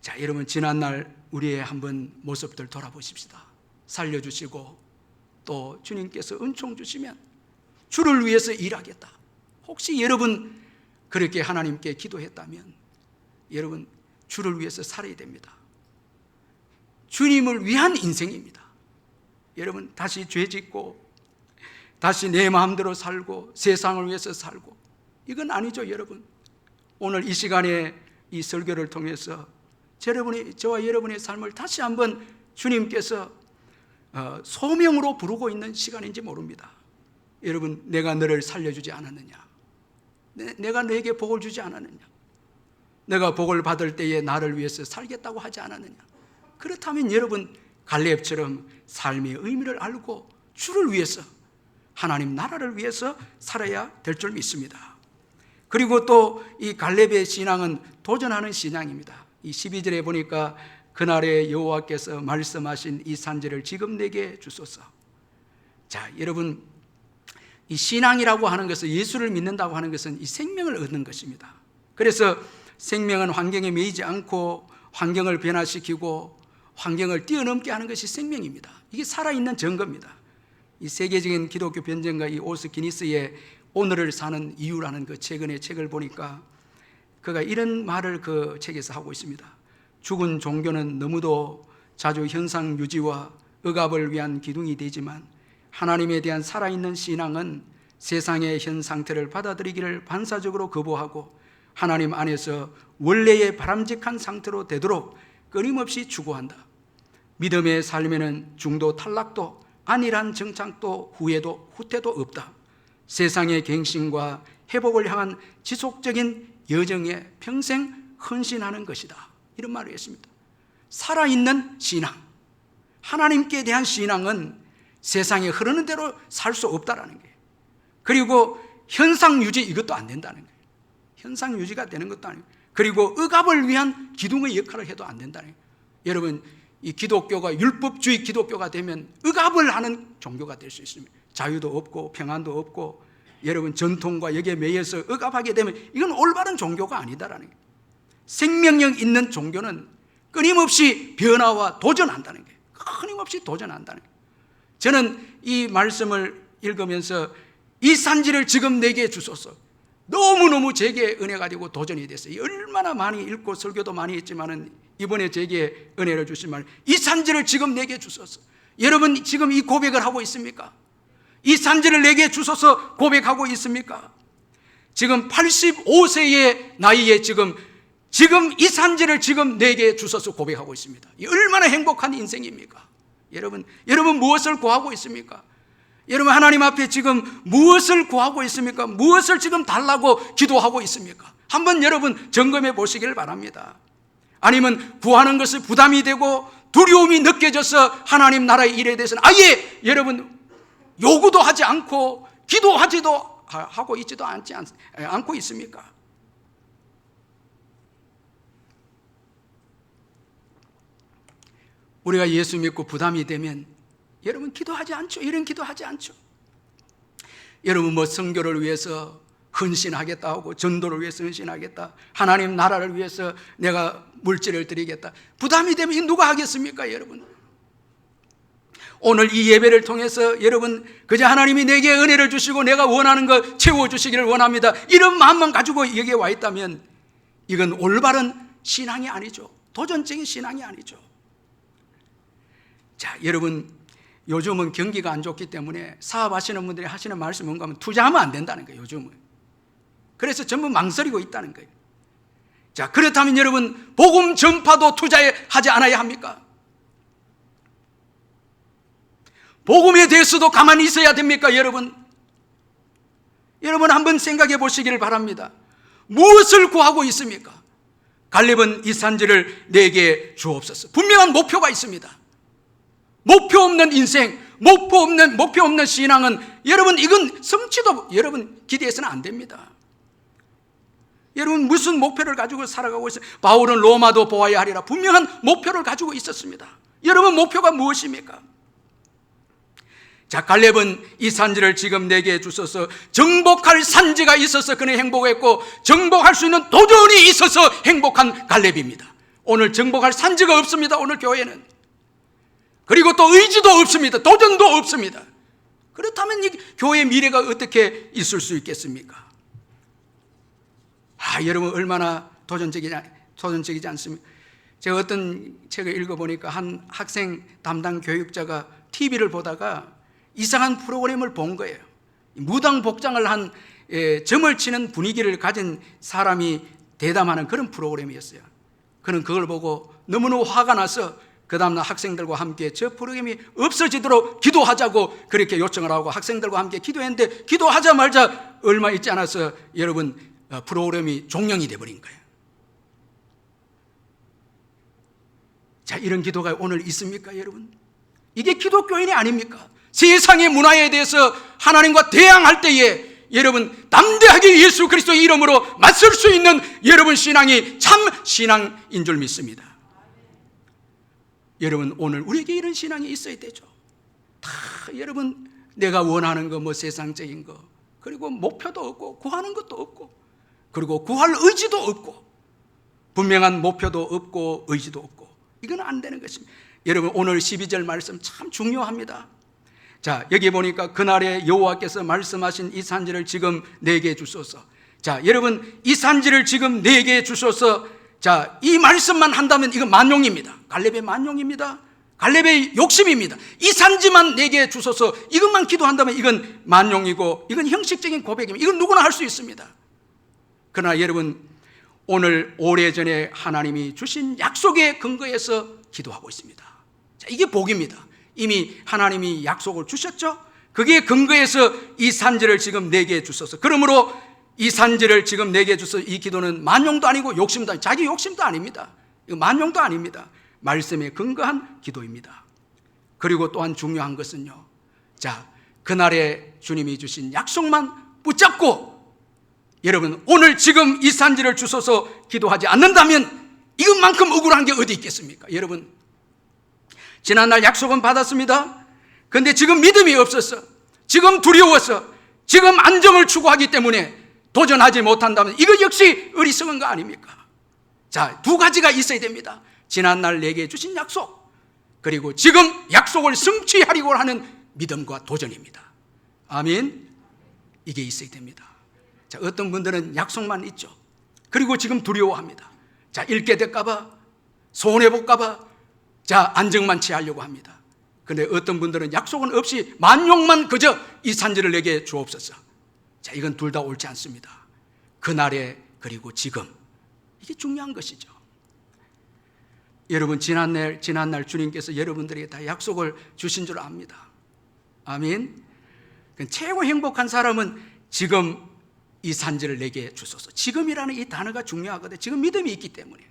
S1: 자, 여러분 지난날 우리의 한번 모습들 돌아보십시다. 살려주시고 또 주님께서 은총 주시면 주를 위해서 일하겠다. 혹시 여러분 그렇게 하나님께 기도했다면 여러분 주를 위해서 살아야 됩니다. 주님을 위한 인생입니다. 여러분 다시 죄 짓고 다시 내 마음대로 살고 세상을 위해서 살고 이건 아니죠. 여러분 오늘 이 시간에 이 설교를 통해서 저와 여러분의 삶을 다시 한번 주님께서 소명으로 부르고 있는 시간인지 모릅니다. 여러분 내가 너를 살려주지 않았느냐? 내가 너에게 복을 주지 않았느냐? 내가 복을 받을 때에 나를 위해서 살겠다고 하지 않았느냐? 그렇다면 여러분 갈렙처럼 삶의 의미를 알고 주를 위해서 하나님 나라를 위해서 살아야 될 줄 믿습니다. 그리고 또 이 갈렙의 신앙은 도전하는 신앙입니다. 이 12절에 보니까 그날에 여호와께서 말씀하신 이 산지를 지금 내게 주소서. 자, 여러분, 이 신앙이라고 하는 것은, 예수를 믿는다고 하는 것은 이 생명을 얻는 것입니다. 그래서 생명은 환경에 매이지 않고 환경을 변화시키고 환경을 뛰어넘게 하는 것이 생명입니다. 이게 살아있는 증거입니다. 이 세계적인 기독교 변증가 이 오스 기니스의 오늘을 사는 이유라는 그 최근의 책을 보니까 그가 이런 말을 그 책에서 하고 있습니다. 죽은 종교는 너무도 자주 현상 유지와 억압을 위한 기둥이 되지만 하나님에 대한 살아있는 신앙은 세상의 현 상태를 받아들이기를 반사적으로 거부하고 하나님 안에서 원래의 바람직한 상태로 되도록 끊임없이 추구한다. 믿음의 삶에는 중도 탈락도 안일한 정착도 후퇴도 없다. 세상의 갱신과 회복을 향한 지속적인 여정에 평생 헌신하는 것이다. 이런 말을 했습니다. 살아있는 신앙, 하나님께 대한 신앙은 세상에 흐르는 대로 살 수 없다라는 거예요. 그리고 현상 유지, 이것도 안 된다는 거예요. 현상 유지가 되는 것도 아니고, 그리고 억압을 위한 기둥의 역할을 해도 안 된다는 거예요. 여러분, 이 기독교가 율법주의 기독교가 되면 억압을 하는 종교가 될 수 있습니다. 자유도 없고 평안도 없고, 여러분 전통과 여기에 매여서 억압하게 되면 이건 올바른 종교가 아니다라는 거예요. 생명력 있는 종교는 끊임없이 변화와 도전한다는 거예요. 끊임없이 도전한다는 거예요. 저는 이 말씀을 읽으면서 이 산지를 지금 내게 주소서, 너무너무 제게 은혜가 되고 도전이 됐어요. 얼마나 많이 읽고 설교도 많이 했지만은 이번에 제게 은혜를 주신 말, 이 산지를 지금 내게 주소서. 여러분 지금 이 고백을 하고 있습니까? 이 산지를 내게 주소서 고백하고 있습니까? 지금 85세의 나이에 지금 이 산지를 지금 내게 주소서 고백하고 있습니다. 이 얼마나 행복한 인생입니까? 여러분 무엇을 구하고 있습니까? 여러분 하나님 앞에 지금 무엇을 구하고 있습니까? 무엇을 지금 달라고 기도하고 있습니까? 한번 여러분 점검해 보시길 바랍니다. 아니면 구하는 것이 부담이 되고 두려움이 느껴져서 하나님 나라의 일에 대해서는 아예 여러분 요구도 하지 않고 기도하지도 하고 있지도 않고 있습니까? 우리가 예수 믿고 부담이 되면 여러분 기도하지 않죠. 이런 기도하지 않죠. 여러분 뭐 선교를 위해서 헌신하겠다 하고 전도를 위해서 헌신하겠다, 하나님 나라를 위해서 내가 물질을 드리겠다, 부담이 되면 이거 누가 하겠습니까? 여러분 오늘 이 예배를 통해서 여러분 그저 하나님이 내게 은혜를 주시고 내가 원하는 거 채워주시기를 원합니다, 이런 마음만 가지고 여기에 와 있다면 이건 올바른 신앙이 아니죠. 도전적인 신앙이 아니죠. 자, 여러분 요즘은 경기가 안 좋기 때문에 사업하시는 분들이 하시는 말씀이 뭔가 하면 투자하면 안 된다는 거예요. 요즘은. 그래서 전부 망설이고 있다는 거예요. 자, 그렇다면 여러분 복음 전파도 투자하지 않아야 합니까? 복음에 대해서도 가만히 있어야 됩니까? 여러분 한번 생각해 보시기를 바랍니다. 무엇을 구하고 있습니까? 갈렙은 이 산지를 내게 주옵소서. 분명한 목표가 있습니다. 목표 없는 인생, 목표 없는 신앙은 여러분 이건 성취도 여러분 기대해서는 안 됩니다. 여러분 무슨 목표를 가지고 살아가고 있어요? 바울은 로마도 보아야 하리라 분명한 목표를 가지고 있었습니다. 여러분 목표가 무엇입니까? 자, 갈렙은 이 산지를 지금 내게 주셔서 정복할 산지가 있어서 그는 행복했고 정복할 수 있는 도전이 있어서 행복한 갈렙입니다. 오늘 정복할 산지가 없습니다. 오늘 교회는. 그리고 또 의지도 없습니다. 도전도 없습니다. 그렇다면 이 교회의 미래가 어떻게 있을 수 있겠습니까? 여러분 얼마나 도전적이지 않습니까? 제가 어떤 책을 읽어보니까 한 학생 담당 교육자가 TV를 보다가 이상한 프로그램을 본 거예요. 무당 복장을 한 점을 치는 분위기를 가진 사람이 대담하는 그런 프로그램이었어요. 그는 그걸 보고 너무너무 화가 나서 그 다음날 학생들과 함께 저 프로그램이 없어지도록 기도하자고 그렇게 요청을 하고 학생들과 함께 기도했는데 기도하자마자 얼마 있지 않아서 여러분 프로그램이 종영이 돼버린 거예요. 자, 이런 기도가 오늘 있습니까, 여러분? 이게 기독교인이 아닙니까? 세상의 문화에 대해서 하나님과 대항할 때에 여러분 담대하게 예수 그리스도의 이름으로 맞설 수 있는 여러분 신앙이 참 신앙인 줄 믿습니다. 여러분, 오늘 우리에게 이런 신앙이 있어야 되죠. 다 여러분, 내가 원하는 거, 뭐 세상적인 거, 그리고 목표도 없고 구하는 것도 없고, 그리고 구할 의지도 없고, 분명한 목표도 없고 의지도 없고, 이건 안 되는 것입니다. 여러분, 오늘 12절 말씀 참 중요합니다. 자, 여기 보니까 그날에 여호와께서 말씀하신 이 산지를 지금 내게 주소서. 자, 여러분, 이 산지를 지금 내게 주소서. 자, 이 말씀만 한다면 이건 만용입니다. 갈렙의 만용입니다. 갈렙의 욕심입니다. 이 산지만 내게 주소서. 이것만 기도한다면 이건 만용이고, 이건 형식적인 고백입니다. 이건 누구나 할 수 있습니다. 그러나 여러분, 오늘 오래전에 하나님이 주신 약속의 근거에서 기도하고 있습니다. 자, 이게 복입니다. 이미 하나님이 약속을 주셨죠. 그게 근거에서 이 산지를 지금 내게 주소서. 그러므로 이 산지를 지금 내게 주소서. 이 기도는 만용도 아니고 욕심도 아니고 자기 욕심도 아닙니다. 이거 만용도 아닙니다. 말씀에 근거한 기도입니다. 그리고 또한 중요한 것은요, 자, 그날에 주님이 주신 약속만 붙잡고, 여러분, 오늘 지금 이 산지를 주소서 기도하지 않는다면 이것만큼 억울한 게 어디 있겠습니까? 여러분, 지난날 약속은 받았습니다. 그런데 지금 믿음이 없어서, 지금 두려워서, 지금 안정을 추구하기 때문에 도전하지 못한다면 이거 역시 어리석은 거 아닙니까? 자, 두 가지가 있어야 됩니다. 지난날 내게 주신 약속, 그리고 지금 약속을 성취하려고 하는 믿음과 도전입니다. 아멘. 이게 있어야 됩니다. 자, 어떤 분들은 약속만 있죠. 그리고 지금 두려워합니다. 자, 잃게 될까봐, 손해볼까봐, 자, 안정만 취하려고 합니다. 그런데 어떤 분들은 약속은 없이 만용만 그저 이 산지를 내게 주옵소서. 자, 이건 둘 다 옳지 않습니다. 그날에 그리고 지금, 이게 중요한 것이죠. 여러분, 지난날 주님께서 여러분들에게 다 약속을 주신 줄 압니다. 아멘. 최고 행복한 사람은 지금 이 산지를 내게 주소서. 지금이라는 이 단어가 중요하거든요. 지금 믿음이 있기 때문에.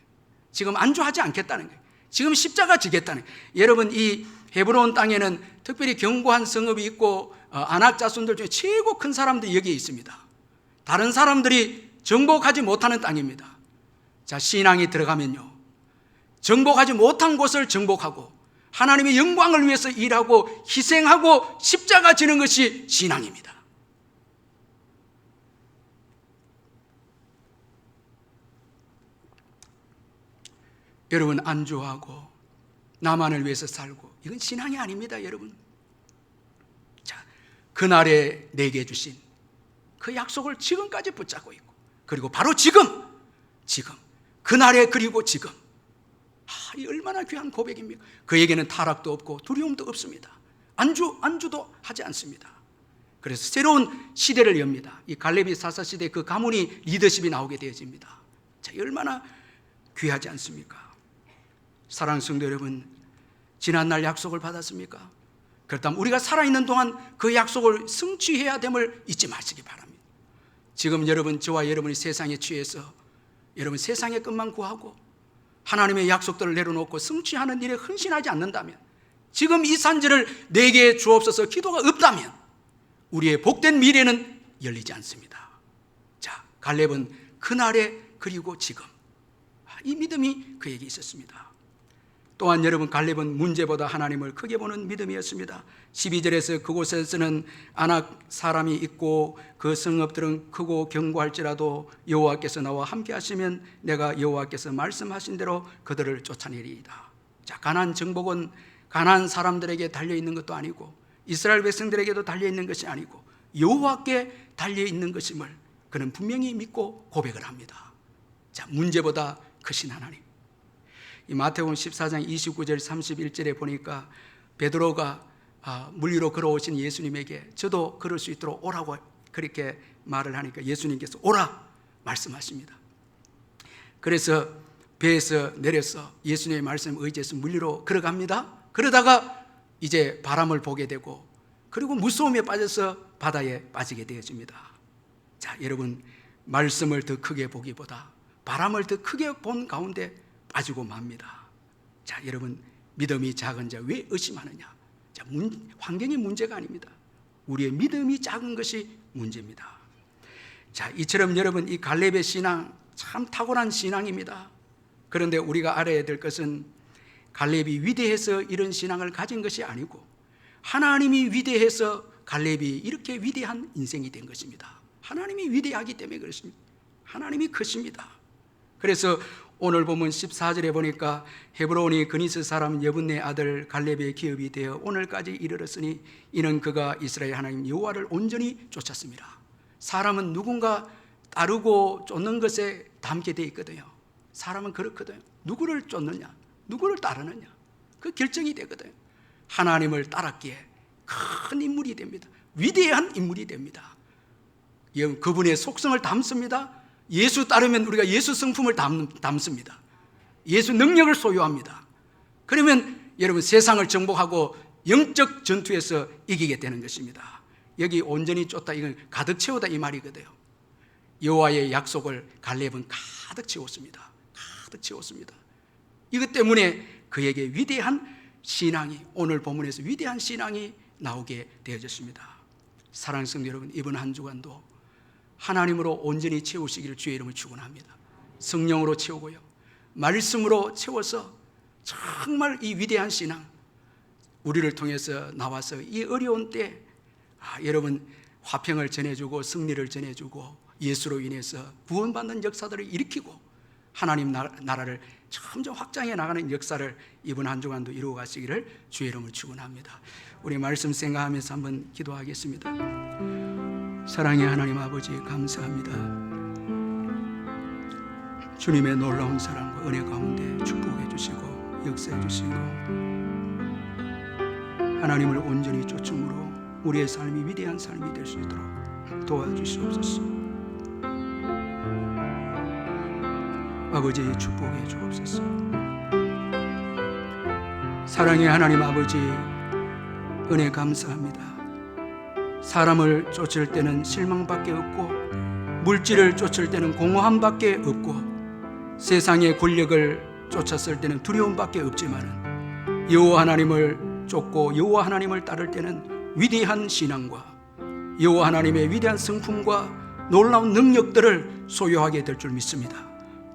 S1: 지금 안주하지 않겠다는 거예요. 지금 십자가 지겠다는 거예요. 여러분, 이 헤브론 땅에는 특별히 견고한 성읍이 있고 안악 자손들 중에 최고 큰 사람들이 여기에 있습니다. 다른 사람들이 정복하지 못하는 땅입니다. 자, 신앙이 들어가면요, 정복하지 못한 곳을 정복하고 하나님의 영광을 위해서 일하고 희생하고 십자가 지는 것이 신앙입니다. 여러분, 안주하고 나만을 위해서 살고, 이건 신앙이 아닙니다, 여러분. 자, 그날에 내게 주신 그 약속을 지금까지 붙잡고 있고, 그리고 바로 지금, 그날에 그리고 지금. 이 얼마나 귀한 고백입니까? 그에게는 타락도 없고 두려움도 없습니다. 안주도 하지 않습니다. 그래서 새로운 시대를 엽니다. 이 갈렙이 사사시대 그 가문이 리더십이 나오게 되어집니다. 자, 얼마나 귀하지 않습니까? 사랑하는 성도 여러분, 지난날 약속을 받았습니까? 그렇다면 우리가 살아있는 동안 그 약속을 성취해야 됨을 잊지 마시기 바랍니다. 지금 여러분, 저와 여러분이 세상에 취해서 여러분 세상의 것만 구하고 하나님의 약속들을 내려놓고 성취하는 일에 헌신하지 않는다면, 지금 이 산지를 내게 주옵소서 기도가 없다면 우리의 복된 미래는 열리지 않습니다. 자, 갈렙은 그날에 그리고 지금, 이 믿음이 그에게 있었습니다. 또한 여러분, 갈렙은 문제보다 하나님을 크게 보는 믿음이었습니다. 12절에서 그곳에서는 아낙 사람이 있고 그 성읍들은 크고 견고할지라도 여호와께서 나와 함께 하시면 내가 여호와께서 말씀하신 대로 그들을 쫓아내리이다. 자, 가나안 정복은 가나안 사람들에게 달려있는 것도 아니고 이스라엘 백성들에게도 달려있는 것이 아니고 여호와께 달려있는 것임을 그는 분명히 믿고 고백을 합니다. 자, 문제보다 크신 하나님. 이 마태복음 14장 29절 31절에 보니까 베드로가 물 위로 걸어오신 예수님에게 저도 걸을 수 있도록 오라고 그렇게 말을 하니까 예수님께서 오라 말씀하십니다. 그래서 배에서 내려서 예수님의 말씀 의지해서 물 위로 걸어갑니다. 그러다가 이제 바람을 보게 되고, 그리고 무서움에 빠져서 바다에 빠지게 되어집니다. 자, 여러분, 말씀을 더 크게 보기보다 바람을 더 크게 본 가운데 빠지고 맙니다. 자, 여러분, 믿음이 작은 자 왜 의심하느냐? 자, 환경이 문제가 아닙니다. 우리의 믿음이 작은 것이 문제입니다. 자, 이처럼 여러분, 이 갈렙의 신앙 참 탁월한 신앙입니다. 그런데 우리가 알아야 될 것은 갈렙이 위대해서 이런 신앙을 가진 것이 아니고 하나님이 위대해서 갈렙이 이렇게 위대한 인생이 된 것입니다. 하나님이 위대하기 때문에 그렇습니다. 하나님이 크십니다. 그래서 오늘 보면 14절에 보니까 헤브론이 그니스 사람 여분네 아들 갈렙의 기업이 되어 오늘까지 이르렀으니 이는 그가 이스라엘 하나님 여호와를 온전히 쫓았습니다. 사람은 누군가 따르고 쫓는 것에 담게 되어 있거든요. 사람은 그렇거든요. 누구를 쫓느냐, 누구를 따르느냐, 그 결정이 되거든요. 하나님을 따랐기에 큰 인물이 됩니다. 위대한 인물이 됩니다. 그분의 속성을 담습니다. 예수 따르면 우리가 예수 성품을 담습니다. 예수 능력을 소유합니다. 그러면 여러분 세상을 정복하고 영적 전투에서 이기게 되는 것입니다. 여기 온전히 쫓다, 이건 가득 채우다 이 말이거든요. 여호와의 약속을 갈렙은 가득 채웠습니다. 가득 채웠습니다. 이것 때문에 그에게 위대한 신앙이, 오늘 본문에서 위대한 신앙이 나오게 되어졌습니다. 사랑하는 성도 여러분, 이번 한 주간도 하나님으로 온전히 채우시기를 주의 이름을 축원합니다. 성령으로 채우고요, 말씀으로 채워서 정말 이 위대한 신앙 우리를 통해서 나와서 이 어려운 때 여러분 화평을 전해주고 승리를 전해주고 예수로 인해서 구원받는 역사들을 일으키고 하나님 나라를 점점 확장해 나가는 역사를 이번 한 주간도 이루어 가시기를 주의 이름을 축원합니다. 우리 말씀 생각하면서 한번 기도하겠습니다. 사랑의 하나님 아버지, 감사합니다. 주님의 놀라운 사랑과 은혜 가운데 축복해 주시고 역사해 주시고 하나님을 온전히 쫓음으로 우리의 삶이 위대한 삶이 될 수 있도록 도와주시옵소서. 아버지 축복해 주옵소서. 사랑의 하나님 아버지, 은혜 감사합니다. 사람을 쫓을 때는 실망밖에 없고 물질을 쫓을 때는 공허함밖에 없고 세상의 권력을 쫓았을 때는 두려움밖에 없지만 여호와 하나님을 쫓고 여호와 하나님을 따를 때는 위대한 신앙과 여호와 하나님의 위대한 성품과 놀라운 능력들을 소유하게 될 줄 믿습니다.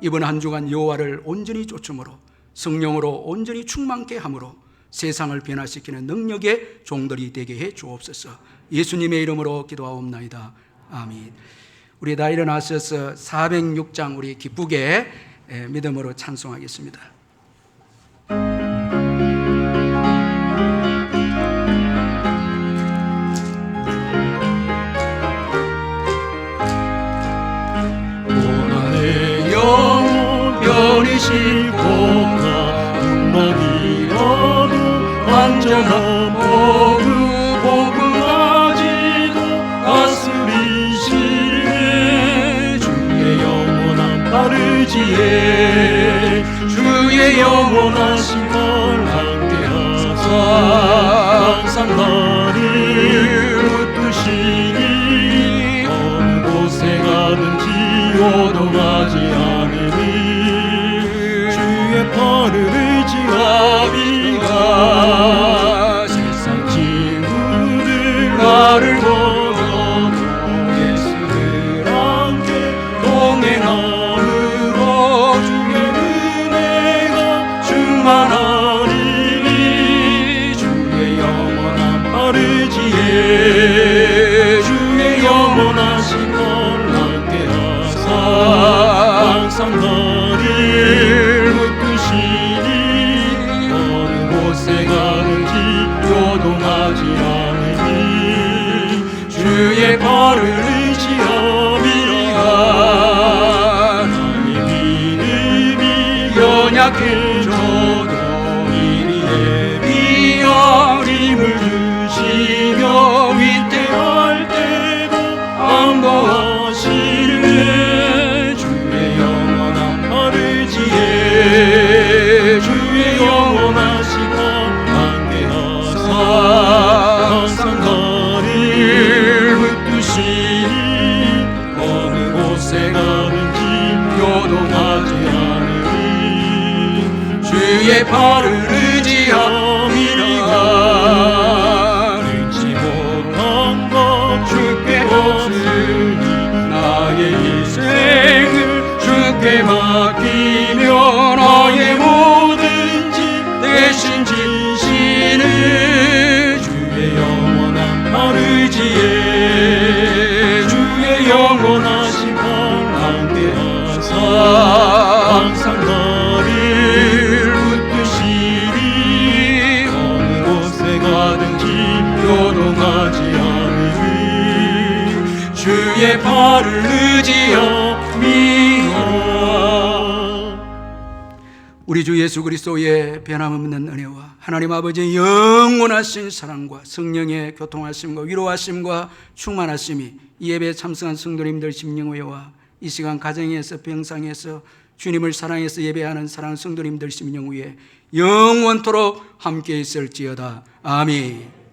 S1: 이번 한 주간 여호와를 온전히 쫓음으로 성령으로 온전히 충만케 함으로 세상을 변화시키는 능력의 종들이 되게 해 주옵소서. 예수님의 이름으로 기도하옵나이다. 아멘. 우리 다 일어나셔서 406장 우리 기쁘게 믿음으로 찬송하겠습니다.
S3: 고난의 영혼 편히 싣고가 흉막이어도 안전한 복음하지도 다스리시네. 주의 영원한 빠르지에 주의 영원하신 걸 함께하사 항상 나를 붙드시니 어느 곳에 가든지 요동하지 않으니 주의 팔을 의지하리라. 세상 친구들 나를 보고도 예수를 함께 동행함으로 주의 은혜가 충만하리니 주의 영원한 빠르지에 주의 영원하신 걸 함께하사 항상 나를 붙드시니 어느 곳에 가든지 요동하지 않으니 주의 발을 의지함이라. 나의 믿음이 연약해져도 이리 예비하여 힘을 주시며 위태할 때도 안보하시네. 주의 영원한 빠르지에 주의 영원하신 것 함께하사 항상 나를 붙드시니 어느 곳에 가든지 요동하지 않으니 주의 발을 의지함이라. 능치 못한 것 주께 없으니 나의 인생을 주께 맡기며 나의 모든 집 내 나를 의지함이라.
S1: 우리 주 예수 그리스도의 변함없는 은혜와 하나님 아버지의 영원하신 사랑과 성령의 교통하심과 위로하심과 충만하심이 이 예배에 참석한 성도님들 심령회와 이 시간 가정에서 병상에서 주님을 사랑해서 예배하는 사랑하는 성도님들 심령후에 영원토록 함께 있을지어다. 아멘.